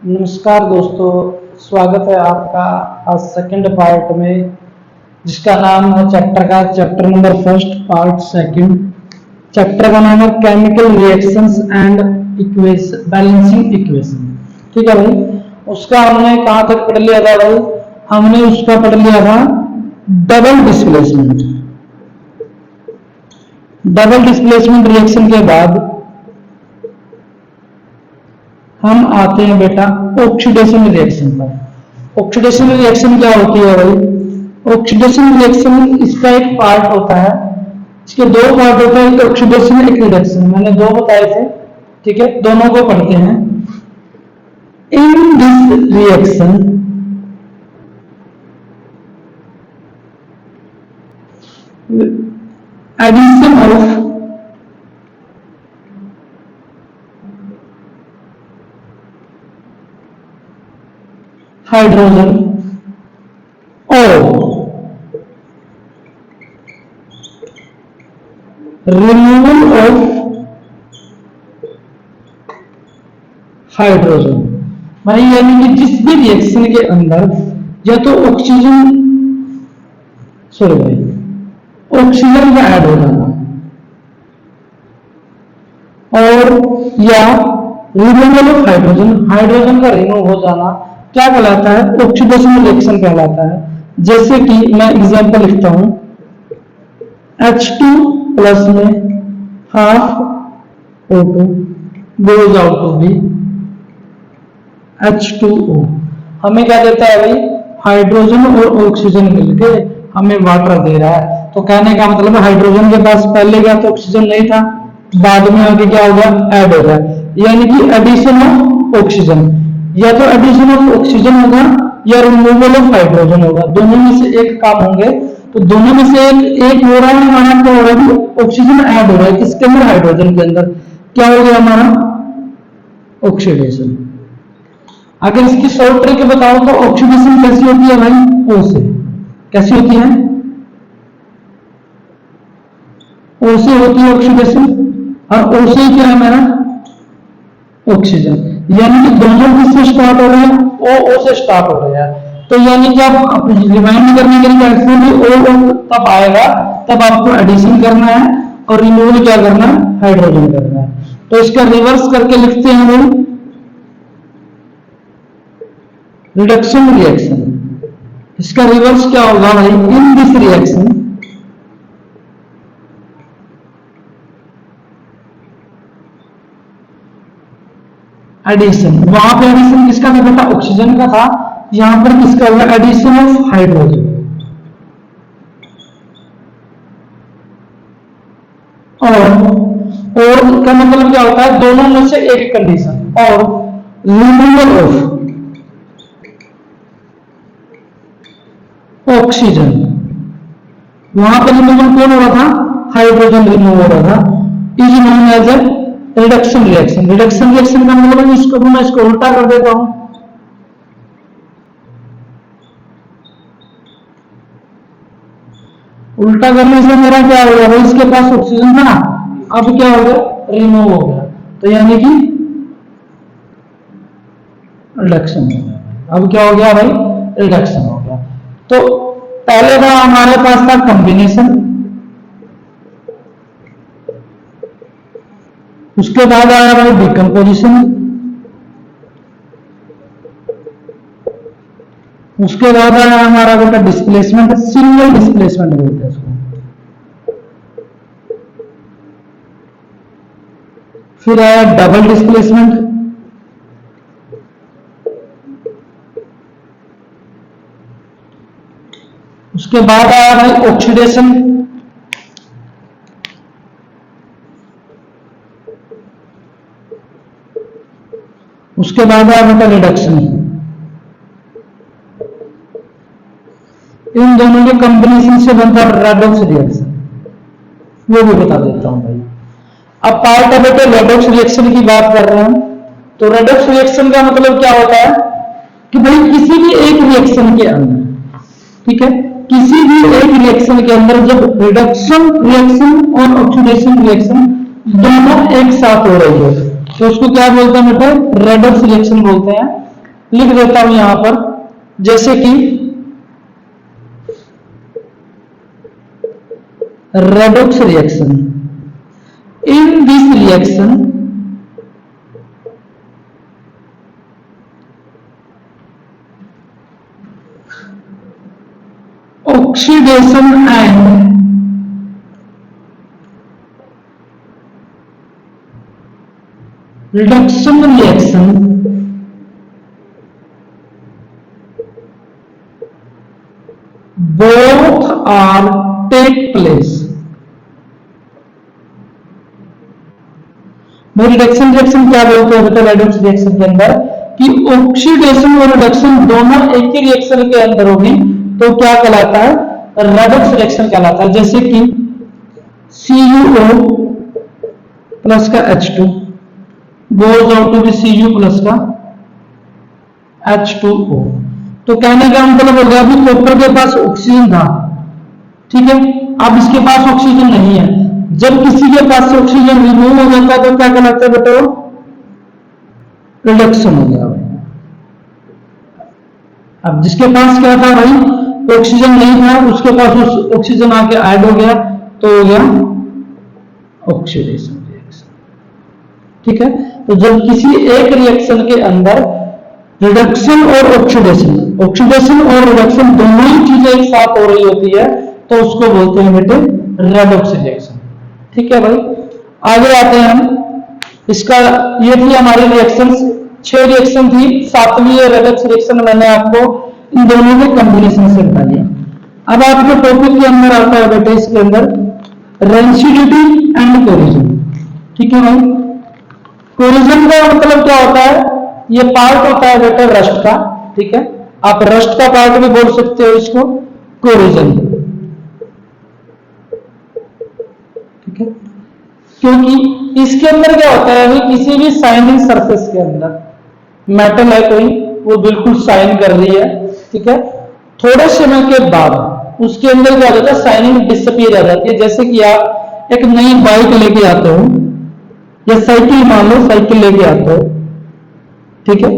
नमस्कार दोस्तों, स्वागत है आपका आज सेकंड पार्ट में, जिसका नाम है chapter number first part second. Chapter का नाम है chemical reactions and equation, balancing equation. ठीक है भाई, उसका हमने कहां तक पढ़ लिया था भाई? हमने उसका पढ़ लिया था double displacement. Double displacement reaction के बाद हम आते हैं बेटा ऑक्सीडेशन रिएक्शन पर। ऑक्सीडेशन रिएक्शन क्या होती है भाई? ऑक्सीडेशन रिएक्शन इसका एक पार्ट होता है, इसके दो पार्ट होते हैं, एक ऑक्सीडेशन एक रिडक्शन। मैंने दो बताए थे, ठीक है, दोनों को पढ़ते हैं। In this reaction addition of hydrogen और रिमूवल ऑफ हाइड्रोजन, माने यानी कि जिस भी रिएक्शन के अंदर या तो ऑक्सीजन का ऐड हो जाना और या रिमूवल ऑफ हाइड्रोजन का रिमूव हो जाना क्या कहलाता है? ऑक्सीडेशन रिएक्शन कहलाता है। जैसे कि मैं एग्जांपल लिखता हूं, H2 प्लस में half O2 goes out to be H2O। हमें क्या देता है भाई? हाइड्रोजन और ऑक्सीजन मिलके हमें वाटर दे रहा है। तो कहने का मतलब हाइड्रोजन के पास पहले क्या तो ऑक्सीजन नहीं था, बाद में आगे क्या होगा? ऐड होगा, यानी कि एडिशन ऑफ ऑक्सीजन। या तो एडिशन ऑफ ऑक्सीजन होगा या रिमूवल ऑफ हाइड्रोजन होगा, दोनों में से एक काम होंगे। तो दोनों में से एक हो रहा है हमारा, क्या हो रहा है? ऑक्सीजन ऐड हो रहा है किसके अंदर? हाइड्रोजन के अंदर। क्या हो गया हमारा? ऑक्सीडेशन। अगर इसकी शॉर्ट ट्रिक बताओ तो ऑक्सीडेशन कैसी होती है भाई? ओ से। कैसी होती है? ओ से होती है ऑक्सीडेशन, और ओ से क्या है मेरा? ऑक्सीजन। यानी कि दोनों किससे स्टार्ट हो रहे हैं? ओ से स्टार्ट हो रहे हैं। तो यानी कि आप रिमाइंड करने के लिए ओ तब आएगा तब आपको एडिशन करना है और रिमूवल क्या करना है? हाइड्रोजन करना है। तो इसका रिवर्स करके लिखते हैं हम रिडक्शन रिएक्शन। इसका रिवर्स क्या होगा भाई? In this reaction addition. वहां पे एडिशन किसका था बेटा? ऑक्सीजन का था। यहां पर किसका होगा? Addition of hydrogen. और का मतलब क्या होता है? दोनों में से एक कंडीशन। और रिमूवल ऑफ ऑक्सीजन, वहां पर रिमूवल कौन हो रहा था? हाइड्रोजन रिमूव हो रहा था। Is known as a reduction reaction. Reduction reaction का मतलब मैं इसको उल्टा कर देता हूं। उल्टा करने से मेरा क्या हो गया? इसके पास ऑक्सीजन था, अब क्या हो गया? रिमूव हो गया। तो यानी कि रिडक्शन हो गया। अब क्या हो गया भाई? रिडक्शन हो गया। तो पहले का हमारे पास था कॉम्बिनेशन, उसके बाद आया भाई डिकम्पोजिशन, उसके बाद आया हमारा बेटा डिस्प्लेसमेंट। सिंगल डिस्प्लेसमेंट बोलते हैं इसको। फिर आया डबल डिस्प्लेसमेंट, उसके बाद आया भाई ऑक्सीडेशन, उसके बाद आया बेटा रिडक्शन। इन दोनों के कॉम्बिनेशन से बनता है रेडॉक्स रिएक्शन, वो भी बता देता हूं भाई। अब पार्ट है बेटे रेडॉक्स रिएक्शन की बात कर रहे हैं। तो रेडॉक्स रिएक्शन का मतलब क्या होता है कि भाई किसी भी एक रिएक्शन के अंदर, ठीक है, किसी भी एक रिएक्शन के अंदर जब रिडक्शन रिएक्शन और ऑक्सीडेशन रिएक्शन दोनों एक साथ हो रही है तो उसको क्या बोलते हैं बेटा? रेडॉक्स रिएक्शन बोलते हैं। लिख देता हूं यहां पर, जैसे कि redox reaction. In this reaction oxidation and reduction reaction both are take place। Reduction reaction क्या बोलते हैं बेटा रेडॉक्स रिएक्शन के अंदर, कि ऑक्सीडेशन और रिडक्शन दोनों एक ही रिएक्शन के अंदर होगी तो क्या कहलाता है, रेडॉक्स रिएक्शन कहलाता है। जैसे कि CuO प्लस का H2 goes out to Cu plus का H2O। तो कहने का मतलब हो गया, अभी कॉपर के पास ऑक्सीजन था, ठीक है, अब इसके पास ऑक्सीजन नहीं है। जब किसी के पास से ऑक्सीजन रिमूव हो जाता है तो क्या कहलाता है बेटा, रिडक्शन हो गया। अब जिसके पास क्या था भाई, ऑक्सीजन नहीं था, उसके पास ऑक्सीजन आके ऐड हो गया तो हो गया ऑक्सीडेशन रिएक्शन। ठीक है, तो जब किसी एक रिएक्शन के अंदर रिडक्शन और ऑक्सीडेशन और रिडक्शन दोनों ही चीजें एक साथ हो रही होती है तो उसको बोलते हैं बेटे रेडॉक्स रिएक्शन। ठीक है भाई, आगे आते हैं हम। इसका ये थी हमारी रिएक्शन, 6 रिएक्शन थी, 7वीं रेडॉक्स रिएक्शन मैंने आपको इन दोनों के कॉम्बिनेशन से बता दिया। अब आपके टॉपिक के अंदर आता है बेटे इसके अंदर रेंसिडिटी एंड कोरिजन। ठीक है भाई, कोरिजन का मतलब क्या होता है, ये पार्ट होता है बेटा रस्ट का। ठीक है, आप रस्ट का पार्ट भी बोल सकते हो इसको कोरिजन। ठीक है, क्योंकि इसके अंदर क्या होता है, किसी भी शाइनिंग सरफेस के अंदर मेटल है कोई, वो बिल्कुल शाइन कर रही है, ठीक है, थोड़े समय के बाद उसके अंदर क्या होता है, शाइनिंग डिसअपीयर आ जाती है। जैसे कि आप एक नई बाइक लेके आते हो या साइकिल, मान लो साइकिल लेके आते हो, ठीक है,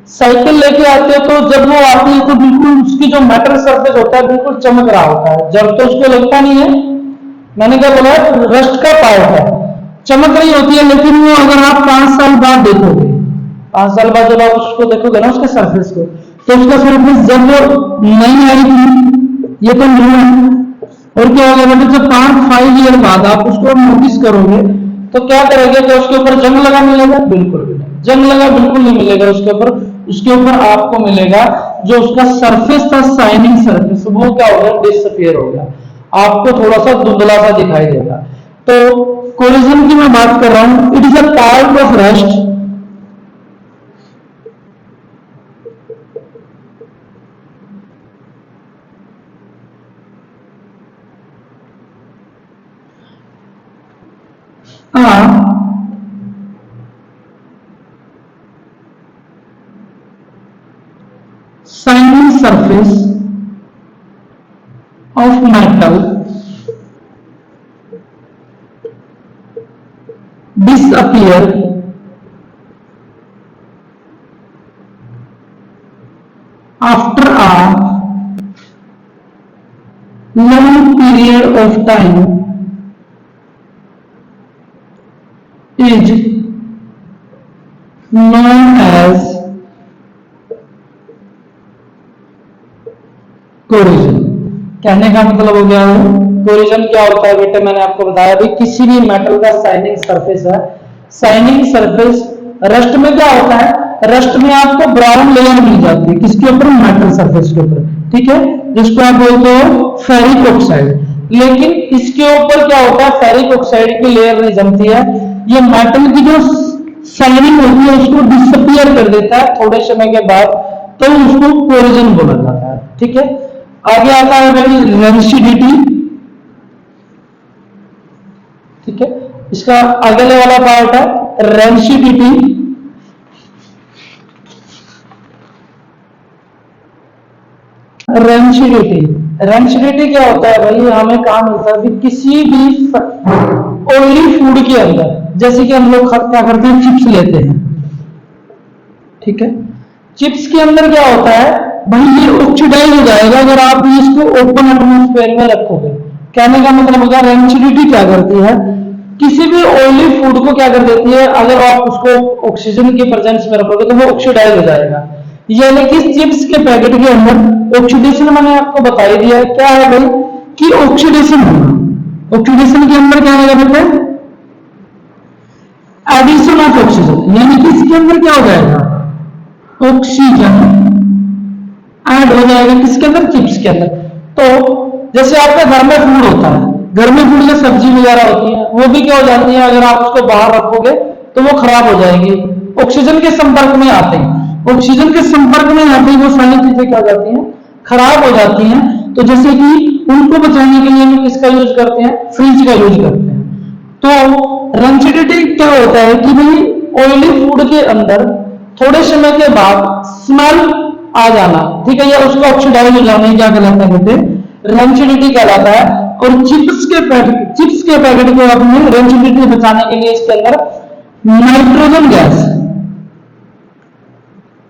साइकिल लेके आते हो तो जब वो आती है तो बिल्कुल उसकी जो मेटल सरफेस होता है बिल्कुल चमक रहा होता है, जब तो उसको लगता नहीं है, मैंने क्या बोला, रस्ट का पार्ट है, चमक रही होती है, लेकिन वो अगर आप 5 साल बाद देखोगे, 5 साल बाद जब आप उसको देखोगे ना उसके सरफेस को, तो उसका सरफेस जब वो नहीं आएगी, ये तो नहीं है, और क्या होगा बेटे, जब 5 ईयर बाद आप उसको नोटिस करोगे तो क्या करोगे, कि उसके ऊपर जंग लगा मिलेगा, बिल्कुल भी नहीं, जंग लगा बिल्कुल नहीं मिलेगा उसके ऊपर। उसके ऊपर आपको मिलेगा जो उसका सरफेस था, शाइनिंग सरफेस, वो क्या होगा, डिसअपीयर हो गया, आपको थोड़ा सा धुंधला सा दिखाई देगा। तो कोरिजन की मैं बात कर रहा हूं, it is a part of rust shining surface of metal disappear after a long period of time is known as corrosion. कहने का मतलब हो गया है, कोरिजन क्या होता है बेटे, मैंने आपको बताया भी, किसी भी मेटल का शाइनिंग सरफेस है, शाइनिंग सरफेस, रस्ट में क्या होता है, रस्ट में आपको ब्राउन लेयर मिल जाती है, किसके ऊपर, मेटल सरफेस के ऊपर, ठीक है, जिसको आप बोलते हो फेरिक ऑक्साइड। लेकिन इसके ऊपर क्या होता है, फेरिक ऑक्साइड की लेयर नहीं जमती है, ये मेटल की जो शाइनिंग होती है उसको डिसअपीयर कर देता है थोड़े समय के बाद, तो उसको कोरिजन बोला जाता है। ठीक है, आगे आता है भाई रेंसिडिटी। ठीक है, इसका अगले वाला पार्ट है रेंसिडिटी। रेंसिडिटी क्या होता है भाई, हमें कहा मिलता है कि किसी भी ऑयली फूड के अंदर, जैसे कि हम लोग क्या करते हैं, चिप्स लेते हैं, ठीक है, चिप्स के अंदर क्या होता है भाई, ये ऑक्सीडाइज हो जाएगा अगर आप इसको ओपन एटमॉस्फेयर में रखोगे। कहने का मतलब होगा रेंचिडिटी क्या करती है, किसी भी ऑयली फूड को क्या कर देती है, अगर आप उसको ऑक्सीजन के प्रेजेंस में रखोगे तो वो ऑक्सीडाइज हो जाएगा। यानी कि चिप्स के पैकेट के अंदर ऑक्सीडेशन मैंने आपको बता ही दिया है क्या है भाई, कि ऑक्सीडेशन होगा। ऑक्सीडेशन के अंदर क्या होगा बेटा, एडिशन ऑफ ऑक्सीजन, यानी कि इसके अंदर क्या हो जाएगा, ऑक्सीजन ऐड हो जाएगा किसके अंदर, चिप्स के अंदर। तो जैसे आपके घर में फूड होता है, घर में फूड में सब्जी वगैरह होती है, वो भी क्या हो जाती है, अगर आप उसको बाहर रखोगे तो वो खराब हो जाएगी ऑक्सीजन के संपर्क में आते ही। ऑक्सीजन के संपर्क में आते ही वो सारी चीजें क्या हो जाती हैं, खराब हो जाती हैं। तो जैसे कि उनको बचाने के लिए हम किसका यूज करते हैं, फ्रिज का यूज करते हैं। तो रेंचिडिटी क्या होता है कि भाई ऑयली फूड के अंदर थोड़े समय के बाद स्मेल आ जाना, ठीक है, या उसका ऑक्सीडाइज हो जाना, क्या कहलाता है बेटे, रेंचिडिटी कहलाता है। और चिप्स के पैकेट को अपने रेंचिडिटी बचाने के लिए इसके अंदर नाइट्रोजन गैस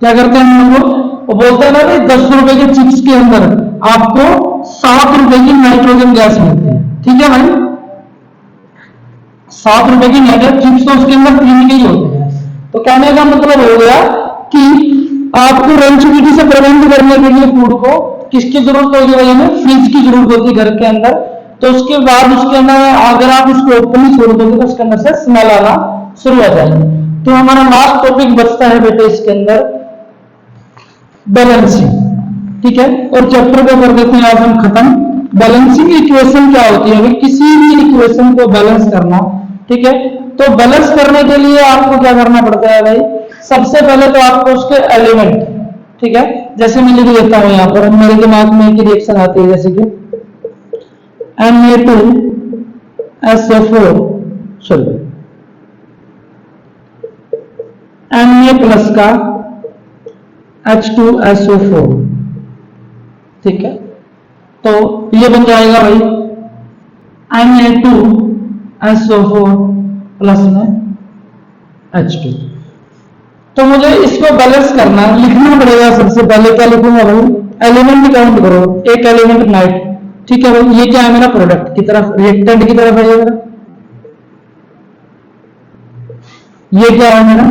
क्या करते हैं हम लोग, वो बोलते हैं ना कि 10 रुपए के चिप्स के अंदर आपको 7 रुपए की नाइट्रोजन गैस मिलती है, ठीक है भाई, 7 रुपए की नाइट्रोजन चिप्स तो उसके अंदर 3 के ही होते हैं। तो कहने का मतलब हो गया कि आपको रेंचिडिटी से प्रिवेंट करने के लिए फूड को किसकी जरूरत होगी भाई, हमें फ्रिज की जरूरत होती है घर के अंदर। तो उसके बाद उसके अंदर अगर आप उसको ओपनली छोड़ दोगे तो उसके अंदर से स्मेल आना शुरू हो जाएगी। तो हमारा लास्ट टॉपिक बचता है बेटे इसके अंदर बैलेंसिंग, ठीक है, और चैप्टर को कर देते हैं आज हम खत्म। बैलेंसिंग इक्वेशन क्या होती है, किसी भी इक्वेशन को बैलेंस करना, ठीक है। तो बैलेंस करने के लिए आपको क्या करना पड़ता है भाई, सबसे पहले तो आपको उसके एलिमेंट, ठीक है, जैसे मैं लिख देता हूं यहां पर, मेरे दिमाग में एक रिएक्शन आती है जैसे कि Na2SO4 सॉरी Na प्लस का H2SO4, ठीक है। तो ये बन जाएगा भाई Na2SO4 प्लस में H2। तो मुझे इसको बैलेंस करना लिखना पड़ेगा। सबसे पहले क्या लिखूंगा भाई, एलिमेंट काउंट करो, एक एलिमेंट नाइट, ठीक है भाई। ये क्या है मेरा, प्रोडक्ट की तरफ, रिएक्टेंट की तरफ है ये मेरा, ये क्या है मेरा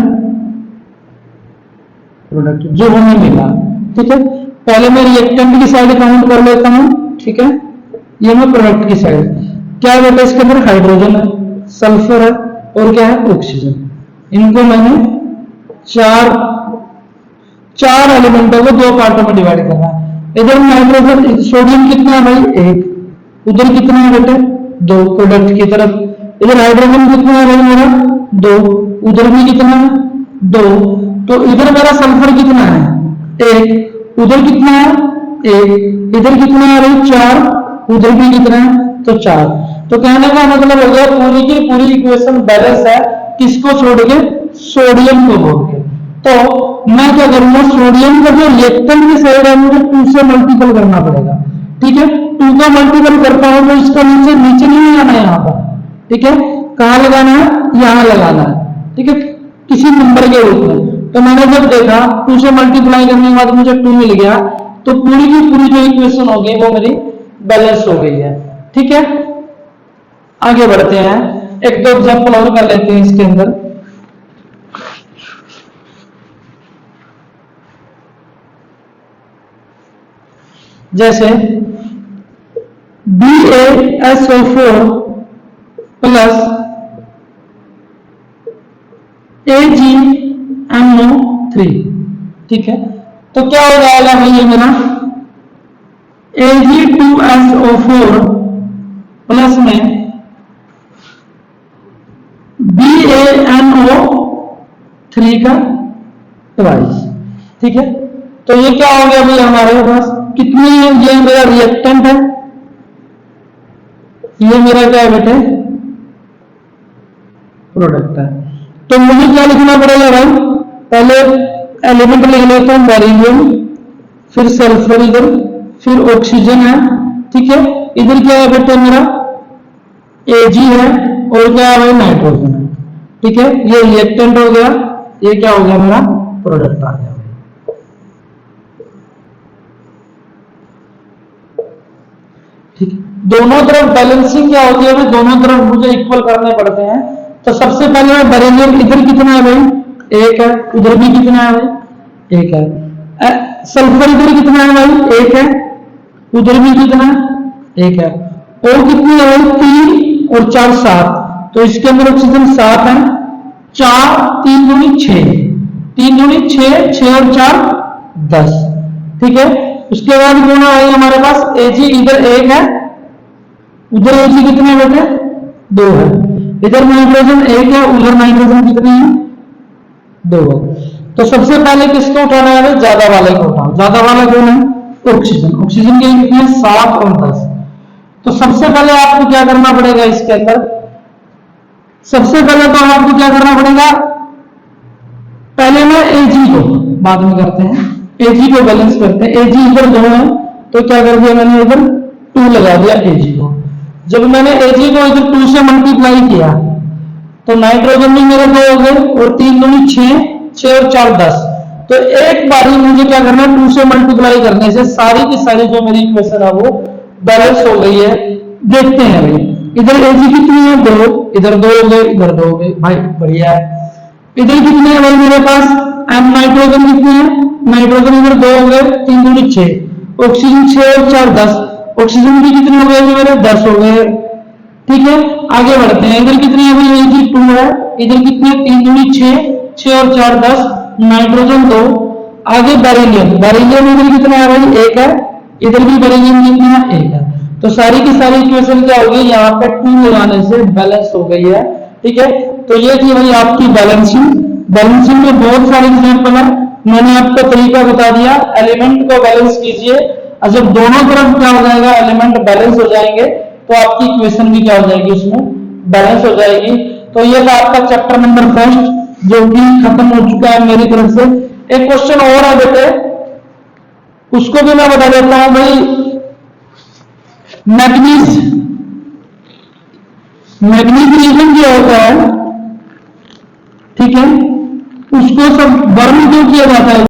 प्रोडक्ट जो हमें मिला, ठीक है। पहले मैं रिएक्टेंट की साइड काउंट कर लेता हूं, ठीक है, ये मैं प्रोडक्ट की साइड। क्या है बेटा, इसके अंदर हाइड्रोजन है, सल्फर है और क्या है, ऑक्सीजन। इनको मैंने चार एलिमेंटों को 2 पार्टों में डिवाइड करना है। इधर नाइट्रोजन सोडियम कितना है भाई, 1, उधर कितना है बेटे, 2 प्रोडक्ट की तरफ। इधर हाइड्रोजन कितना है भाई मेरा, 2, उधर भी कितना है, 2। तो इधर मेरा सल्फर कितना है, 1, उधर कितना है, 1, इधर कितना है भाई, 4, उधर भी कितना है, तो 4। तो कहने का मतलब हो गया पूरी की पूरी इक्वेशन बैलेंस है, किसको छोड़ के, सोडियम को छोड़ के। तो मैं क्या करूंगा, सोडियम का जो रिएक्टेंट की साइड है मुझे 2 से मल्टीपल करना पड़ेगा, ठीक है। 2 का मल्टीपल करता हूं तो इसका नीचे नहीं आना है यहाँ पर, ठीक है। कहां लगाना है, यहां लगाना है, ठीक है, किसी नंबर के रूप में। तो मैंने जब देखा 2 से मल्टीप्लाई करने के बाद मुझे 2 मिल गया, तो पूरी की पूरी जो इक्वेशन हो गई वो मेरी बैलेंस हो गई है, ठीक है। आगे बढ़ते हैं, 1-2 एग्जाम्पल और कर लेते हैं इसके अंदर। जैसे BaSO4 प्लस AgNO3, ठीक है। तो क्या हो जाएगा भाई ये मेरा Ag2SO4 प्लस में BaNO3 का ट्वाइस, ठीक है। तो ये क्या हो गया भाई हमारे पास, कितनी है, ये मेरा रिएक्टेंट है, ये मेरा क्या है बेटे, प्रोडक्ट है। तो मुझे क्या लिखना पड़ेगा भाई, पहले एलिमेंट लिख लेता हूं, बेरिलियम, फिर सल्फर, इधर फिर ऑक्सीजन है, ठीक है। इधर क्या है बेटे मेरा Ag है और क्या है भाई, नाइट्रोजन है, ठीक है। ये रिएक्टेंट हो गया, ये क्या हो गया मेरा प्रोडक्ट आ गया। ठीक है, दोनों तरफ बैलेंसिंग क्या होती है भाई, दोनों तरफ मुझे इक्वल करने पड़ते हैं। तो सबसे पहले मैं बेरिलियम इधर कितना है भाई, एक है, उधर भी कितना है भाई, एक है। सल्फर इधर कितना है भाई, एक है, उधर भी कितना है, एक है। और कितनी है भाई, 3 और 4 7, तो इसके अंदर ऑक्सीजन 7 है, 4 3 दूनी 6, 3 दूनी 6, 6 और 4 10, ठीक है। उसके बाद कौन है हमारे पास, Ag इधर एक है, उधर Ag कितने बेटे, 2 है, इधर नाइट्रोजन एक है, उधर नाइट्रोजन कितनी है, 2 है। तो सबसे पहले किसको उठाना है, ज्यादा वाले को उठाओ। ज्यादा वाला कौन है, ऑक्सीजन। ऑक्सीजन के कितने हैं, 7 और 10। तो सबसे पहले आपको क्या करना पड़ेगा इसके अंदर, सबसे पहले तो आपको क्या करना पड़ेगा, पहले मैं Ag को बाद में करते हैं, Ag को बैलेंस करते हैं। Ag इधर 2 है, तो क्या कर दिया मैंने, इधर 2 लगा दिया Ag को। जब मैंने Ag को इधर 2 से मल्टीप्लाई किया तो नाइट्रोजन भी मेरे 2 हो गए, और 3 दूनी 6, 6 और 4 10। तो एक बार ही मुझे क्या करना है, 2 से मल्टीप्लाई करने से सारी की सारी जो मेरी इक्वेशन है वो बैलेंस हो गई है। देखते हैं भाई, इधर Ag कितनी है, 2, इधर 2 हो गए, इधर 2 हो गए, भाई बढ़िया है। इधर कितने हैं भाई मेरे पास, एम नाइट्रोजन कितने हैं, नाइट्रोजन इधर 2 हो गए, 3 दूनी 6, ऑक्सीजन 6 और 4 10, ऑक्सीजन भी कितने हो गए मेरे, 10 हो गए, ठीक है। आगे बढ़ते हैं, इधर कितने हैं भाई, Ag 2 है, इधर कितने, 3 दूनी 6, 6 और 4 10, नाइट्रोजन 2। आगे बेरिलियम, बेरिलियम इधर कितना है भाई, 1 है, इधर भी बेरिलियम कितना है, 1 है। तो सारी की सारी इक्वेशन क्या होगी, यहाँ पे 2 लगाने से बैलेंस हो गई है, ठीक है। तो ये थी भाई आपकी बैलेंसिंग। बैलेंसिंग में बहुत सारे एग्जाम्पल है, मैंने आपको तरीका बता दिया, एलिमेंट को बैलेंस कीजिए, और जब दोनों तरफ क्या हो जाएगा, एलिमेंट बैलेंस हो जाएंगे, तो आपकी इक्वेशन भी क्या हो जाएगी, उसमें बैलेंस हो जाएगी। तो ये था आपका चैप्टर नंबर 1 जो कि खत्म हो चुका है मेरी तरफ से। एक क्वेश्चन और है बेटे, उसको भी मैं बता देता हूं भाई। मैग्नीज, मैग्नीज रीजन जो होता है, ठीक है, उसको सब बर्न क्यों किया जाता है।